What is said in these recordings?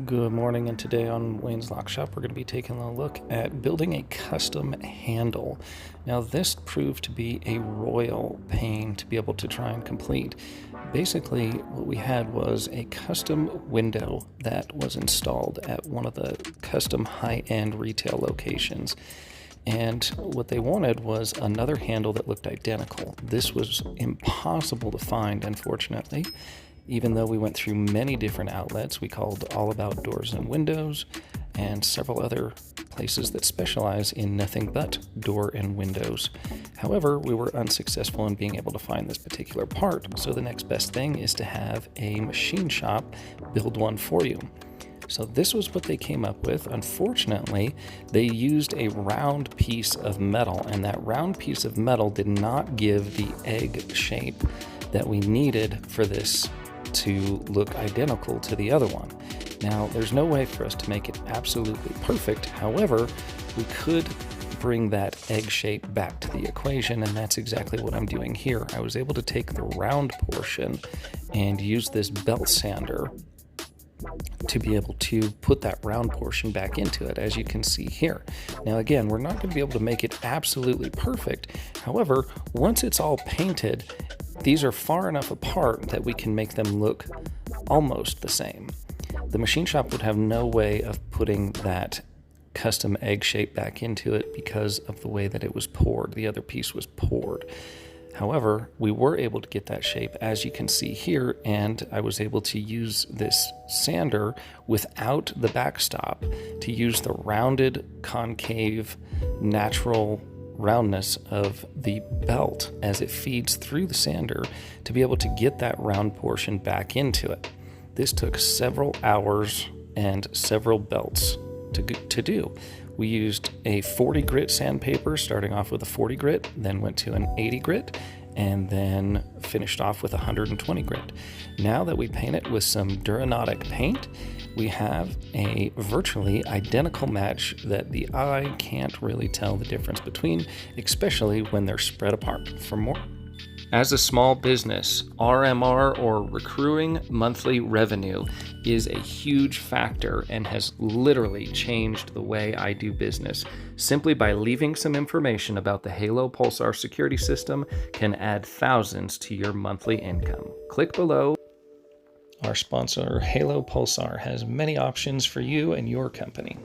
Good morning, and today on Wayne's Lock Shop we're going to be taking a look at building a custom handle. Now this proved to be a royal pain to be able to try and complete. Basically what we had was a custom window that was installed at one of the custom high-end retail locations. And what they wanted was another handle that looked identical. This was impossible to find, unfortunately. Even though we went through many different outlets, we called All About Doors and Windows and several other places that specialize in nothing but door and windows. However, we were unsuccessful in being able to find this particular part, so the next best thing is to have a machine shop build one for you. So this was what they came up with. Unfortunately, they used a round piece of metal, and that round piece of metal did not give the egg shape that we needed for this to look identical to the other one. Now, there's no way for us to make it absolutely perfect. However, we could bring that egg shape back to the equation, and that's exactly what I'm doing here. I was able to take the round portion and use this belt sander to be able to put that round portion back into it, as you can see here. Now again, we're not going to be able to make it absolutely perfect. However, once it's all painted, these are far enough apart that we can make them look almost the same. The machine shop would have no way of putting that custom egg shape back into it because of the way that it was poured. The other piece was poured. However, we were able to get that shape, as you can see here, and I was able to use this sander without the backstop to use the rounded, concave, natural roundness of the belt as it feeds through the sander to be able to get that round portion back into it. This took several hours and several belts to do. We used a 40 grit sandpaper, starting off with a 40 grit, then went to an 80 grit, and then finished off with 120 grit. Now that we paint it with some Duranodic paint, we have a virtually identical match that the eye can't really tell the difference between, especially when they're spread apart. For more, as a small business, RMR, or recurring monthly revenue, is a huge factor and has literally changed the way I do business. Simply by leaving some information about the Halo Pulsar security system can add thousands to your monthly income. Click below. Our sponsor, Halo Pulsar, has many options for you and your company.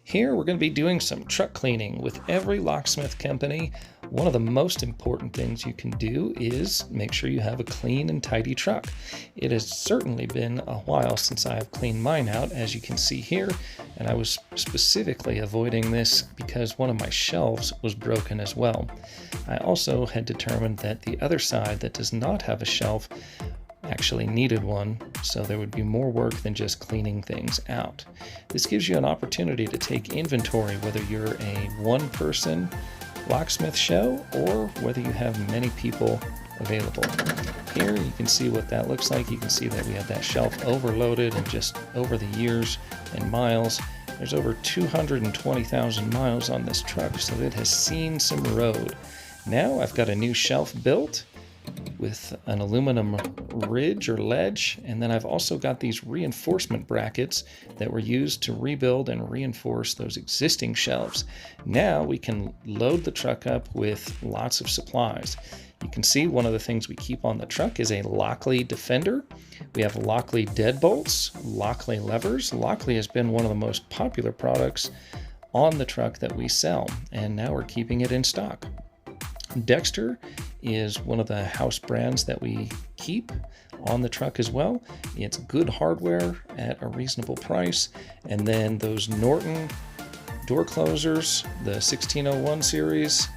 Here we're going to be doing some truck cleaning with every locksmith company. One of the most important things you can do is make sure you have a clean and tidy truck. It has certainly been a while since I have cleaned mine out, as you can see here, and I was specifically avoiding this because one of my shelves was broken as well. I also had determined that the other side that does not have a shelf actually needed one, so there would be more work than just cleaning things out. This gives you an opportunity to take inventory, whether you're a one-person locksmith show or whether you have many people available. Here you can see what that looks like. You can see that we have that shelf overloaded, and just over the years and miles, there's over 220,000 miles on this truck, so it has seen some road. Now I've got a new shelf built with an aluminum ridge or ledge, and then I've also got these reinforcement brackets that were used to rebuild and reinforce those existing shelves. Now we can load the truck up with lots of supplies. You can see one of the things we keep on the truck is a Lockley Defender. We have Lockley deadbolts, Lockley levers. Lockley has been one of the most popular products on the truck that we sell, and now we're keeping it in stock. Dexter is one of the house brands that we keep on the truck as well. It's good hardware at a reasonable price. And then those Norton door closers, the 1601 series,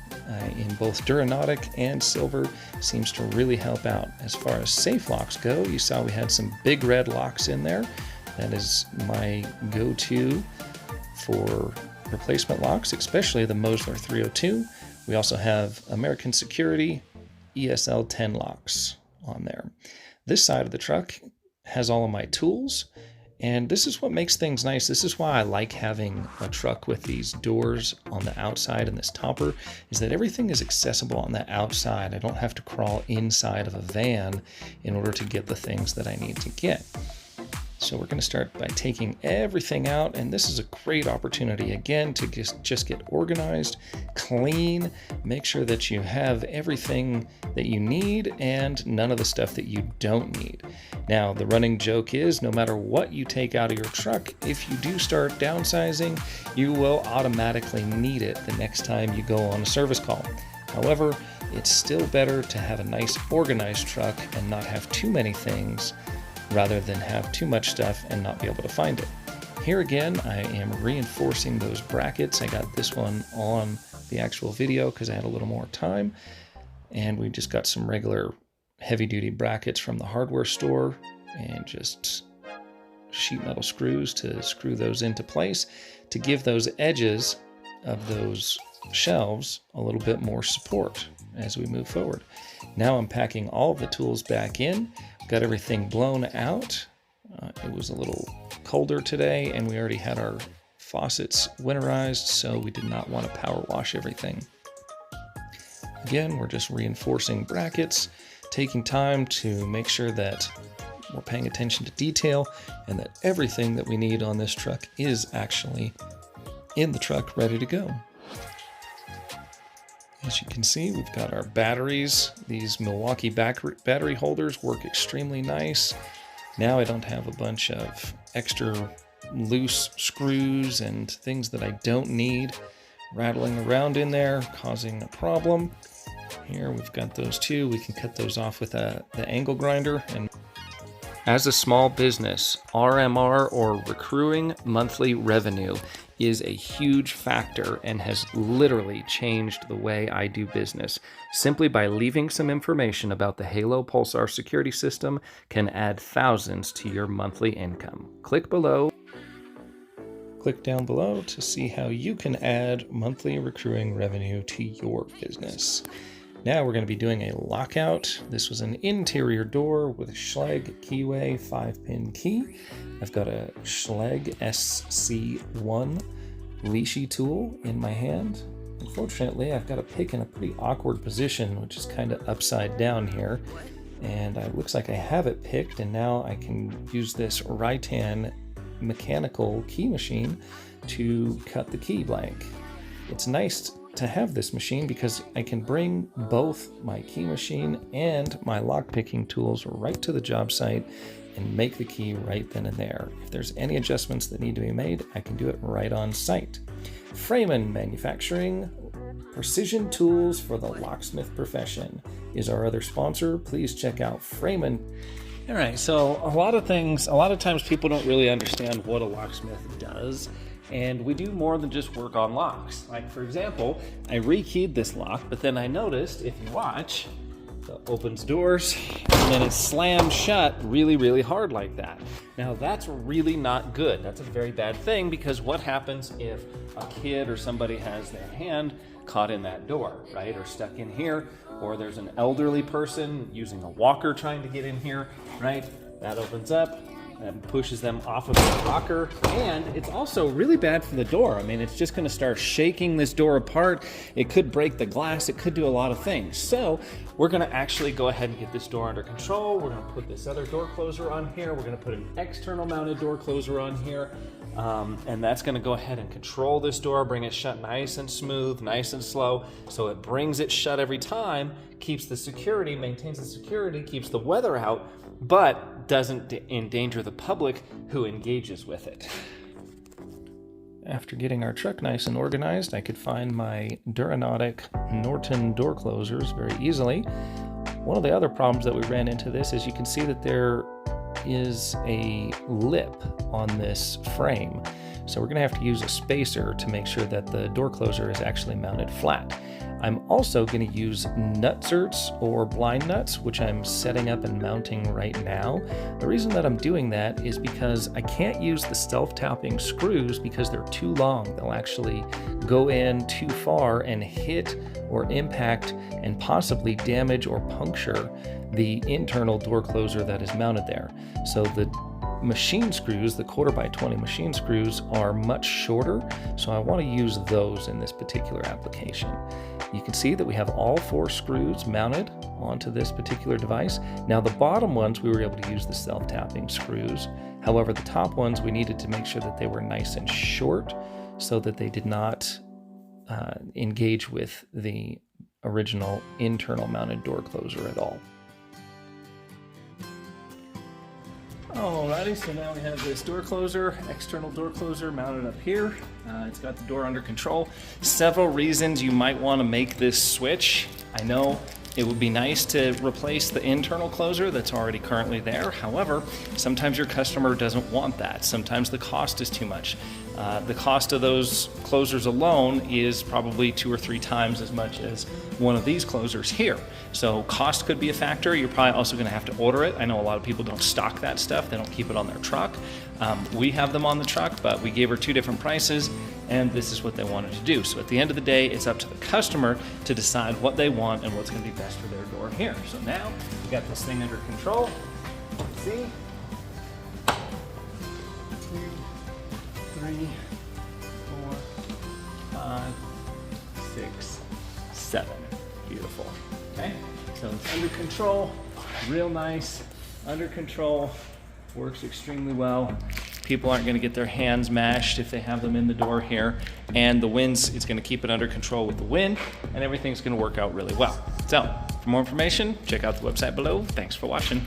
in both Duranodic and silver, seems to really help out. As far as safe locks go, you saw we had some big red locks in there. That is my go-to for replacement locks, especially the Mosler 302. We also have American Security ESL 10 locks on there. This side of the truck has all of my tools, and this is what makes things nice. This is why I like having a truck with these doors on the outside and this topper, is that everything is accessible on the outside. I don't have to crawl inside of a van in order to get the things that I need to get. So we're going to start by taking everything out, and this is a great opportunity again to just get organized, clean, make sure that you have everything that you need and none of the stuff that you don't need. Now, the running joke is no matter what you take out of your truck, if you do start downsizing, you will automatically need it the next time you go on a service call. However, it's still better to have a nice organized truck and not have too many things rather than have too much stuff and not be able to find it. Here again, I am reinforcing those brackets. I got this one on the actual video because I had a little more time. And we just got some regular heavy-duty brackets from the hardware store and just sheet metal screws to screw those into place to give those edges of those shelves a little bit more support as we move forward. Now I'm packing all of the tools back in. Got everything blown out. It was a little colder today and we already had our faucets winterized, so we did not want to power wash everything. Again, we're just reinforcing brackets, taking time to make sure that we're paying attention to detail and that everything that we need on this truck is actually in the truck ready to go. As you can see, we've got our batteries. These Milwaukee battery holders work extremely nice. Now I don't have a bunch of extra loose screws and things that I don't need rattling around in there, causing a problem. Here we've got those two. We can cut those off with the angle grinder. And as a small business, RMR, or recurring monthly revenue, is a huge factor and has literally changed the way I do business. Simply by leaving some information about the Halo Pulsar security system can add thousands to your monthly income. Click down below to see how you can add monthly recurring revenue to your business. Now we're going to be doing a lockout. This was an interior door with a Schlage keyway 5-pin key. I've got a Schlage SC1 leashy tool in my hand. Unfortunately, I've got a pick in a pretty awkward position, which is kind of upside down here. And it looks like I have it picked, and now I can use this Ritan mechanical key machine to cut the key blank. It's nice to have this machine because I can bring both my key machine and my lockpicking tools right to the job site and make the key right then and there. If there's any adjustments that need to be made, I can do it right on site. Freeman Manufacturing, precision tools for the locksmith profession, is our other sponsor. Please check out Freeman. All right, so a lot of times people don't really understand what a locksmith does. And we do more than just work on locks. Like, for example, I rekeyed this lock, but then I noticed, if you watch, it opens doors and then it slams shut really, really hard like that. Now, that's really not good. That's a very bad thing, because what happens if a kid or somebody has their hand caught in that door, right? Or stuck in here, or there's an elderly person using a walker trying to get in here, right? That opens up and pushes them off of the locker, and it's also really bad for the door. I mean, it's just going to start shaking this door apart. It could break the glass. It could do a lot of things. So we're going to actually go ahead and get this door under control. We're going to put this other door closer on here. We're going to put an external mounted door closer on here, and that's going to go ahead and control this door, bring it shut nice and smooth, nice and slow, so it brings it shut every time, keeps the security, maintains the security, keeps the weather out, but doesn't endanger the public who engages with it. After getting our truck nice and organized, I could find my Duranautic Norton door closers very easily. One of the other problems that we ran into this is you can see that there is a lip on this frame. So we're going to have to use a spacer to make sure that the door closer is actually mounted flat. I'm also going to use nutserts or blind nuts, which I'm setting up and mounting right now. The reason that I'm doing that is because I can't use the self-tapping screws because they're too long. They'll actually go in too far and hit or impact and possibly damage or puncture the internal door closer that is mounted there. So the machine screws, the 1/4x20 machine screws, are much shorter, so I want to use those in this particular application. You can see that we have all 4 screws mounted onto this particular device. Now the bottom ones, we were able to use the self-tapping screws. However, the top ones, we needed to make sure that they were nice and short so that they did not engage with the original internal mounted door closer at all. Alrighty, so now we have this door closer, external door closer mounted up here. It's got the door under control. Several reasons you might want to make this switch. I know it would be nice to replace the internal closer that's already currently there. However, sometimes your customer doesn't want that. Sometimes the cost is too much. The cost of those closers alone is probably 2 or 3 times as much as one of these closers here. So cost could be a factor. You're probably also going to have to order it. I know a lot of people don't stock that stuff. They don't keep it on their truck. We have them on the truck, but we gave her 2 different prices, and this is what they wanted to do. So at the end of the day, it's up to the customer to decide what they want and what's going to be best for their door here. So now we got this thing under control. See? 2, 3, 4, 5, 6, 7. Beautiful. Okay, so it's under control, real nice, under control, works extremely well. People aren't going to get their hands mashed if they have them in the door here, and the wind's, it's going to keep it under control with the wind, and everything's going to work out really well. So, for more information, check out the website below. Thanks for watching.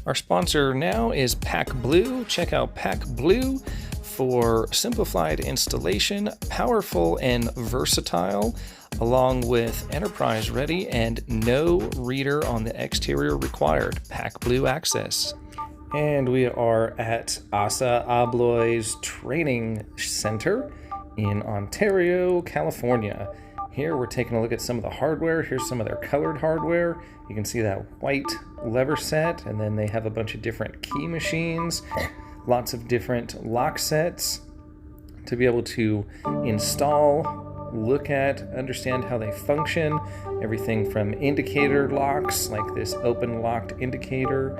Our sponsor now is Pack Blue. Check out Pack Blue for simplified installation, powerful and versatile, along with enterprise ready and no reader on the exterior required. Pack Blue Access. And we are at ASSA ABLOY's training center in Ontario, California. Here we're taking a look at some of the hardware. Here's some of their colored hardware. You can see that white lever set, and then they have a bunch of different key machines, lots of different lock sets to be able to install, look at, understand how they function. Everything from indicator locks, like this open locked indicator,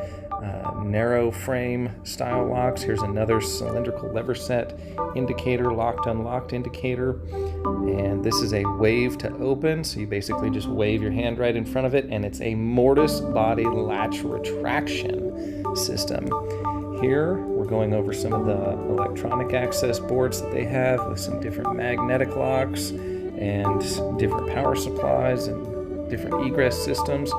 narrow frame style locks. Here's another cylindrical lever set indicator, locked, unlocked indicator. And this is a wave to open. So you basically just wave your hand right in front of it, and it's a mortise body latch retraction system. Here, we're going over some of the electronic access boards that they have with some different magnetic locks and different power supplies and different egress systems.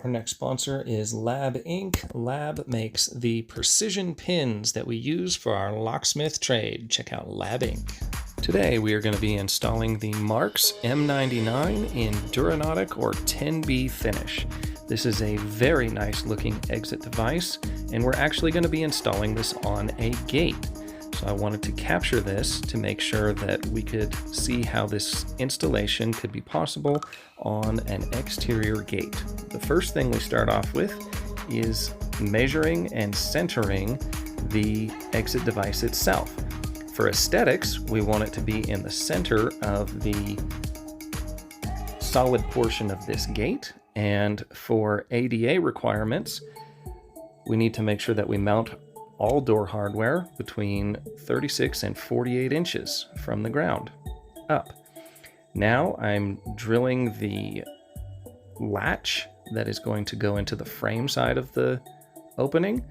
Our next sponsor is Lab Inc. Lab makes the precision pins that we use for our locksmith trade. Check out Lab Inc. Today we are going to be installing the Marks M99 in Duranautic or 10B finish. This is a very nice looking exit device, and we're actually going to be installing this on a gate. So I wanted to capture this to make sure that we could see how this installation could be possible on an exterior gate. The first thing we start off with is measuring and centering the exit device itself. For aesthetics, we want it to be in the center of the solid portion of this gate, and for ADA requirements, we need to make sure that we mount all door hardware between 36 and 48 inches from the ground up. Now I'm drilling the latch that is going to go into the frame side of the opening,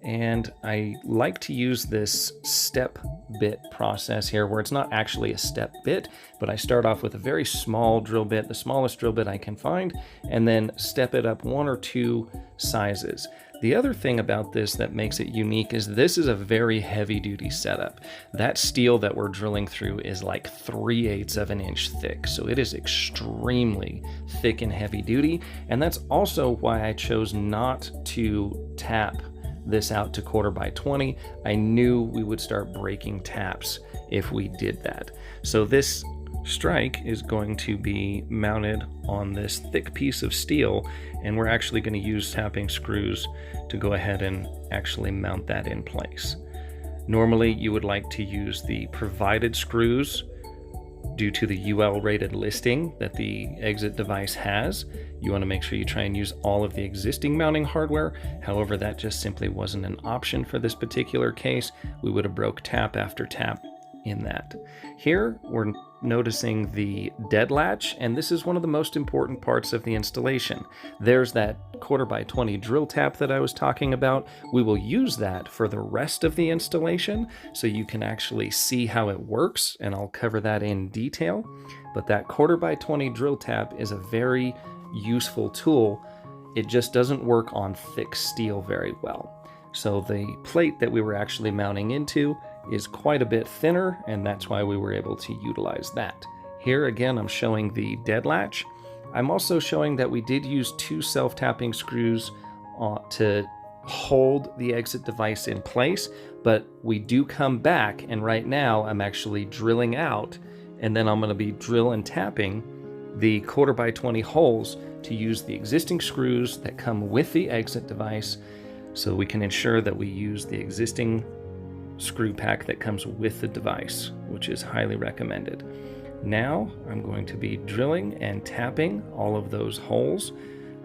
and I like to use this step bit process here where it's not actually a step bit, but I start off with a very small drill bit, the smallest drill bit I can find, and then step it up 1 or 2 sizes. The other thing about this that makes it unique is this is a very heavy duty setup. That steel that we're drilling through is like 3/8 of an inch thick, so it is extremely thick and heavy duty, and that's also why I chose not to tap this out to 1/4x20. I knew we would start breaking taps if we did that. So this strike is going to be mounted on this thick piece of steel, and we're actually going to use tapping screws to go ahead and actually mount that in place. Normally you would like to use the provided screws due to the UL rated listing that the exit device has. You want to make sure you try and use all of the existing mounting hardware. However, that just simply wasn't an option for this particular case. We would have broke tap after tap in that. Here we're noticing the dead latch, and this is one of the most important parts of the installation. There's that 1/4x20 drill tap that I was talking about. We will use that for the rest of the installation so you can actually see how it works, and I'll cover that in detail. But that 1/4x20 drill tap is a very useful tool. It just doesn't work on thick steel very well. So the plate that we were actually mounting into is quite a bit thinner, and that's why we were able to utilize that. Here again, I'm showing the dead latch. I'm also showing that we did use 2 self-tapping screws to hold the exit device in place, but we do come back, and right now I'm actually drilling out, and then I'm going to be drill and tapping the 1/4x20 holes to use the existing screws that come with the exit device, so we can ensure that we use the existing screw pack that comes with the device, which is highly recommended. Now I'm going to be drilling and tapping all of those holes.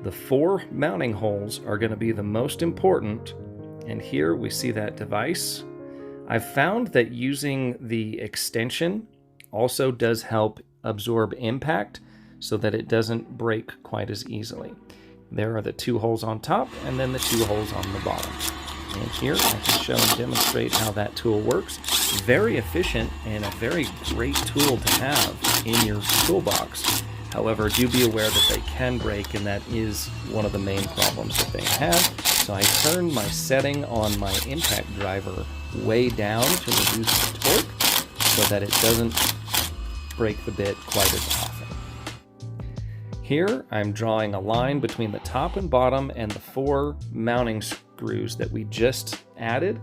The 4 mounting holes are going to be the most important, and here we see that device. I've found that using the extension also does help absorb impact so that it doesn't break quite as easily. There are the 2 holes on top and then the 2 holes on the bottom. And here I can show and demonstrate how that tool works. Very efficient and a very great tool to have in your toolbox. However, do be aware that they can break, and that is one of the main problems that they have. So I turned my setting on my impact driver way down to reduce the torque so that it doesn't break the bit quite as often. Here I'm drawing a line between the top and bottom and the 4 mounting screws that we just added,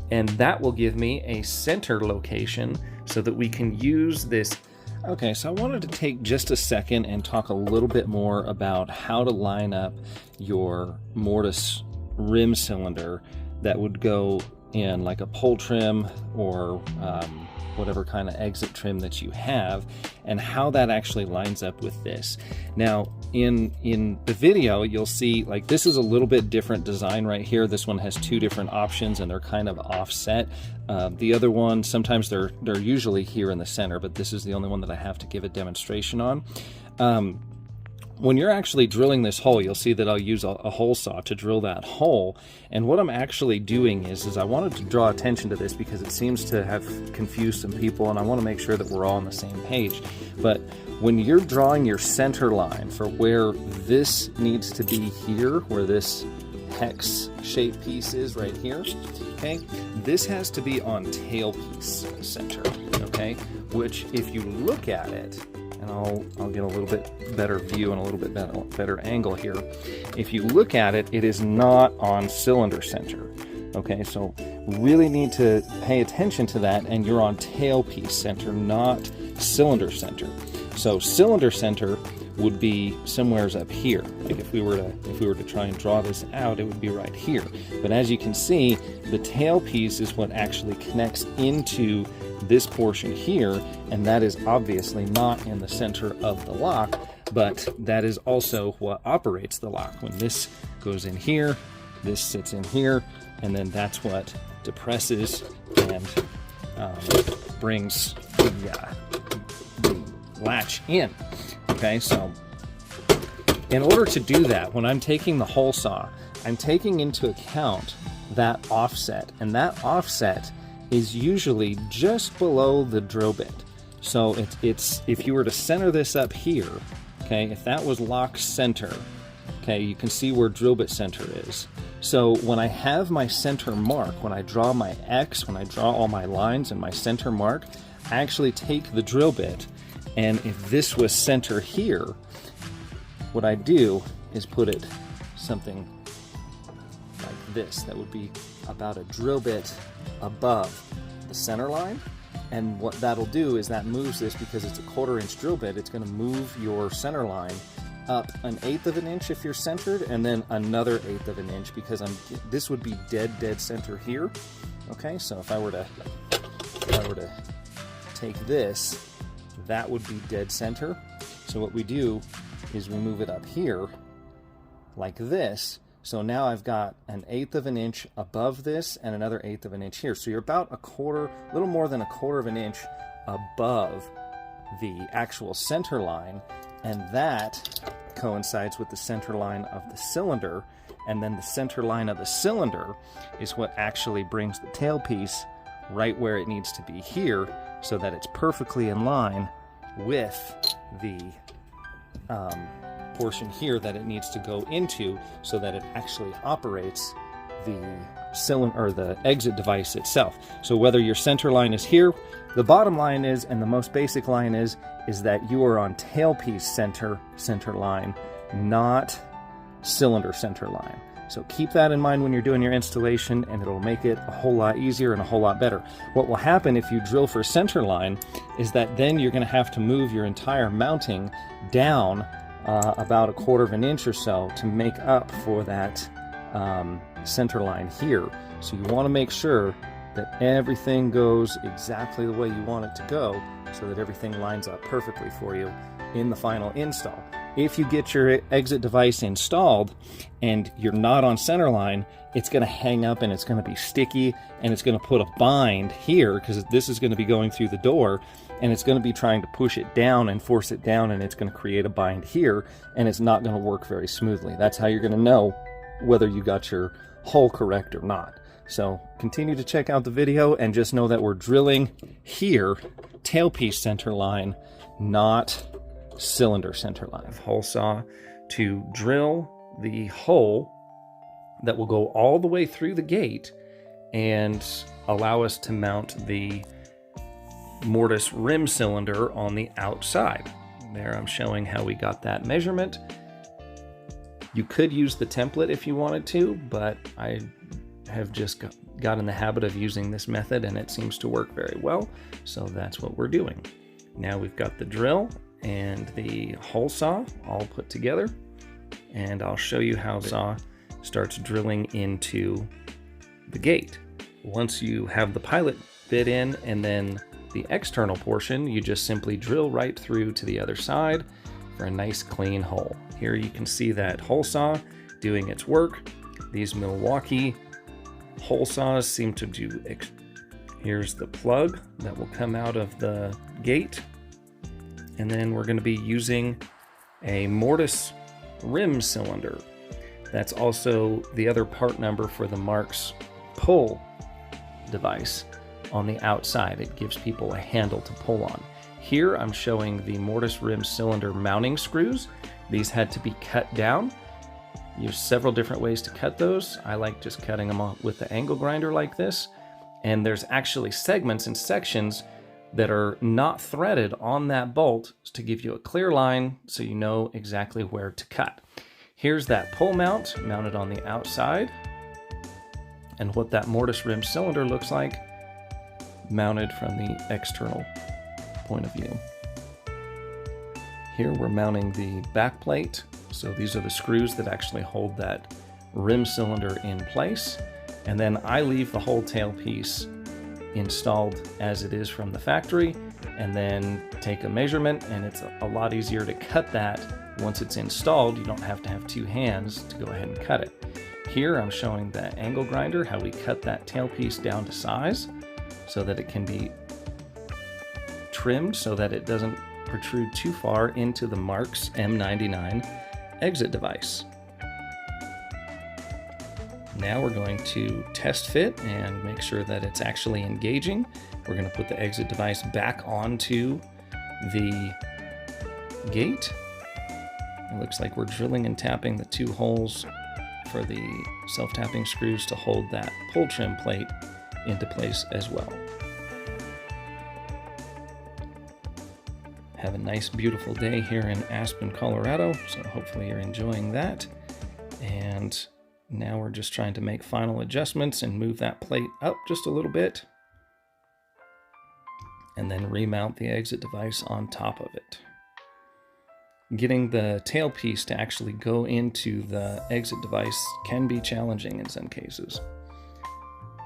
and that will give me a center location so that we can use this. Okay, so I wanted to take just a second and talk a little bit more about how to line up your Mortise rim cylinder that would go in like a pole trim or whatever kind of exit trim that you have, and how that actually lines up with this. Now in the video you'll see like this is a little bit different design right here. This one has 2 different options and they're kind of offset. The other one, sometimes they're usually here in the center, but this is the only one that I have to give a demonstration on. When you're actually drilling this hole, you'll see that I'll use a hole saw to drill that hole. And what I'm actually doing is I wanted to draw attention to this because it seems to have confused some people, and I want to make sure that we're all on the same page. But when you're drawing your center line for where this needs to be here, where this hex shaped piece is right here, okay, this has to be on tailpiece center, okay, which if you look at it, and I'll get a little bit better view and a little bit better angle here. If you look at it, it is not on cylinder center. Okay, so really need to pay attention to that, and you're on tailpiece center, not cylinder center. So cylinder center would be somewheres up here. Like if we were to try and draw this out, it would be right here. But as you can see, the tailpiece is what actually connects into this portion here, and that is obviously not in the center of the lock, but that is also what operates the lock. When this goes in here, this sits in here, and then that's what depresses and brings the latch in. Okay, so in order to do that, when I'm taking the hole saw, I'm taking into account that offset, and that offset is usually just below the drill bit. So it's if you were to center this up here, okay, if that was lock center, okay, you can see where drill bit center is. So when I have my center mark, when I draw my X, when I draw all my lines and my center mark, I actually take the drill bit, and if this was center here, what I do is put it something like this. That would be about a drill bit above the center line, and what that'll do is that moves this, because it's a 1/4 inch drill bit, it's going to move your center line up 1/8 of an inch if you're centered, and then another 1/8 of an inch, because this would be dead center here. Okay, so if I were to take this that would be dead center. So what we do is we move it up here like this. So now I've got 1/8 of an inch above this and another 1/8 of an inch here. So you're about a little more than 1/4 of an inch above the actual center line, and that coincides with the center line of the cylinder, and then the center line of the cylinder is what actually brings the tailpiece right where it needs to be here, so that it's perfectly in line with the portion here that it needs to go into, so that it actually operates the cylinder or the exit device itself. So whether your center line is here, the bottom line is, and the most basic line is that you are on tailpiece center line, not cylinder center line. So keep that in mind when you're doing your installation, and it'll make it a whole lot easier and a whole lot better. What will happen if you drill for center line is that then you're going to have to move your entire mounting down about 1/4 of an inch or so to make up for that center line here. So you want to make sure that everything goes exactly the way you want it to go, so that everything lines up perfectly for you in the final install. If you get your exit device installed and you're not on center line, it's going to hang up and it's going to be sticky, and it's going to put a bind here, because this is going to be going through the door, and it's going to be trying to push it down and force it down, and it's going to create a bind here, and it's not going to work very smoothly. That's how you're going to know whether you got your hole correct or not. So continue to check out the video, and just know that we're drilling here, tailpiece center line, not cylinder center line. Hole saw to drill the hole that will go all the way through the gate and allow us to mount the Mortise rim cylinder on the outside. There I'm showing how we got that measurement. You could use the template if you wanted to, but I have just got in the habit of using this method, and it seems to work very well, so that's what we're doing. Now we've got the drill and the hole saw all put together, and I'll show you how the saw starts drilling into the gate. Once you have the pilot bit in and then the external portion, you just simply drill right through to the other side for a nice clean hole. Here you can see that hole saw doing its work. These Milwaukee hole saws seem to do. Here's the plug that will come out of the gate, and then we're going to be using a Mortise rim cylinder. That's also the other part number for the Marks pull device on the outside. It gives people a handle to pull on. Here I'm showing the Mortise rim cylinder mounting screws. These had to be cut down. There's several different ways to cut those. I like just cutting them off with the angle grinder like this. And there's actually segments and sections that are not threaded on that bolt to give you a clear line so you know exactly where to cut. Here's that pull mount mounted on the outside, and what that Mortise rim cylinder looks like mounted from the external point of view. Here we're mounting the back plate. So these are the screws that actually hold that rim cylinder in place. And then I leave the whole tailpiece installed as it is from the factory, and then take a measurement, and it's a lot easier to cut that once it's installed. You don't have to have two hands to go ahead and cut it. Here I'm showing the angle grinder, how we cut that tailpiece down to size so that it can be trimmed so that it doesn't protrude too far into the Marks M99 exit device. Now we're going to test fit and make sure that it's actually engaging. We're going to put the exit device back onto the gate. It looks like we're drilling and tapping the two holes for the self-tapping screws to hold that pull trim plate into place as well. Have a nice, beautiful day here in Aspen, Colorado, so hopefully you're enjoying that. And now we're just trying to make final adjustments and move that plate up just a little bit, and then remount the exit device on top of it. Getting the tailpiece to actually go into the exit device can be challenging in some cases.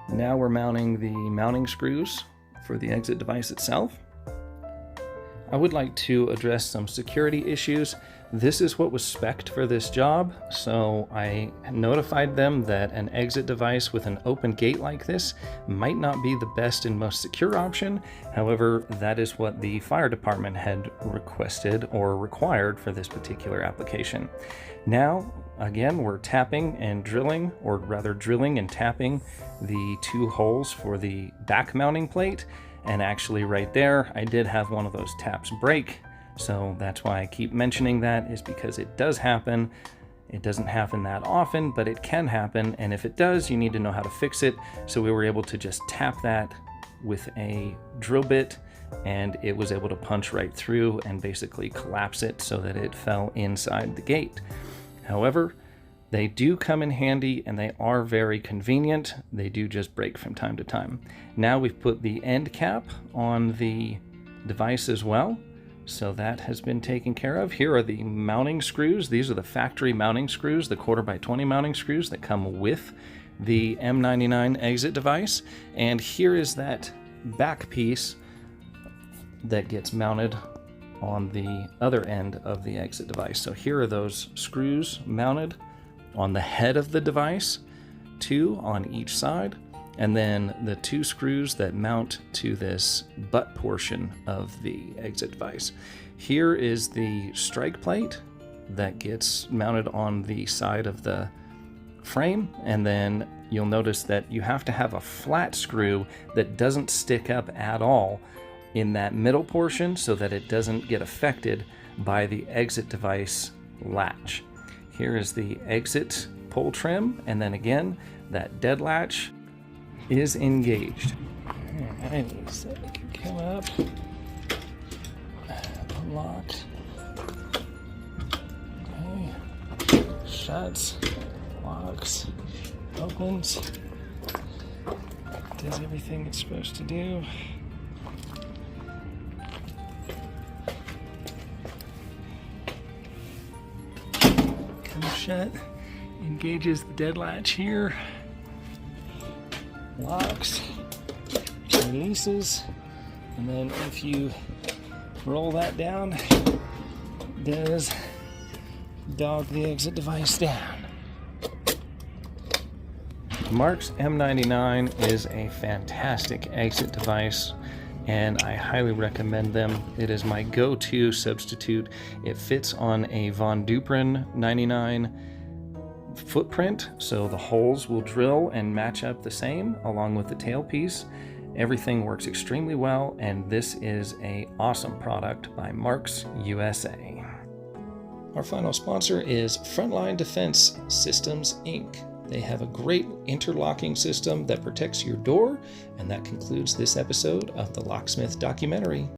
Now we're mounting the mounting screws for the exit device itself. I would like to address some security issues. This is what was spec'd for this job, so I notified them that an exit device with an open gate like this might not be the best and most secure option. However, that is what the fire department had requested or required for this particular application. Now, again, we're tapping and drilling, or rather drilling and tapping the 2 holes for the back mounting plate. And actually right there, I did have one of those taps break. So that's why I keep mentioning that, is because it does happen. It doesn't happen that often, but it can happen. And if it does, you need to know how to fix it. So we were able to just tap that with a drill bit, and it was able to punch right through and basically collapse it so that it fell inside the gate. However, they do come in handy and they are very convenient. They do just break from time to time. Now we've put the end cap on the device as well. So that has been taken care of. Here are the mounting screws. These are the factory mounting screws, the 1/4x20 mounting screws that come with the M99 exit device. And here is that back piece that gets mounted on the other end of the exit device. So here are those screws mounted on the head of the device, 2 on each side, and then the 2 screws that mount to this butt portion of the exit device. Here is the strike plate that gets mounted on the side of the frame, and then you'll notice that you have to have a flat screw that doesn't stick up at all in that middle portion so that it doesn't get affected by the exit device latch. Here is the exit pull trim, and then again, that dead latch is engaged. Alright, so we can come up, unlock, okay, shuts, locks, opens, does everything it's supposed to do. Comes shut, engages the dead latch here, locks, releases, and then if you roll that down, it does dog the exit device down. Mark's M99 is a fantastic exit device, and I highly recommend them. It is my go-to substitute. It fits on a Von Duprin 99 footprint, so the holes will drill and match up the same along with the tailpiece. Everything works extremely well, and this is an awesome product by Mark's USA. Our final sponsor is Frontline Defense Systems, Inc. They have a great interlocking system that protects your door, and that concludes this episode of the Locksmith documentary.